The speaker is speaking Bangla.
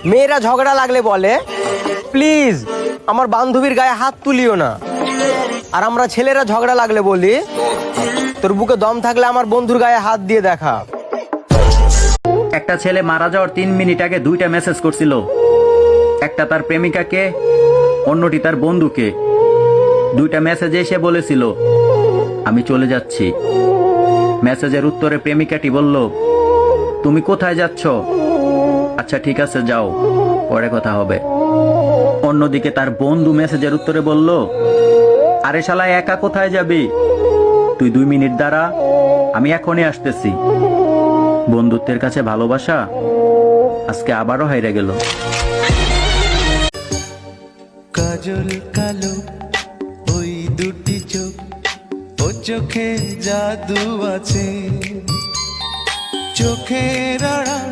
মেয়েরা ঝগড়া লাগলে বলে প্লিজ আমার বান্ধবীর গায়ে হাত তুলিও না, আর আমরা ছেলেরা ঝগড়া লাগলে বলি তোর বুকে দম থাকলে আমার বন্ধুর গায়ে হাত দিয়ে দেখা। একটা ছেলে মারা যাওয়ার 3 মিনিট আগে 2টা মেসেজ করছিল, একটা তার প্রেমিকাকে, অন্যটি তার বন্ধুকে। 2টা মেসেজে এসে বলেছিল আমি চলে যাচ্ছি। মেসেজের উত্তরে প্রেমিকাটি বলল তুমি কোথায় যাচ্ছ? আচ্ছা ঠিক আছে যাও, পরে কথা হবে। অন্যদিকে তার বন্ধু মেসেজের উত্তরে বলল আরে শালা একা কোথায় যাবি, তুই 2 মিনিট দাঁড়া, আমি এখনই আসতেছি। বন্ধুত্বের কাছে ভালোবাসা আজকে আবারও হাইরে গেল। কাজল কালো ওই দুটি চোখ, ও চোখে জাদু আছে, চোখের আড়াল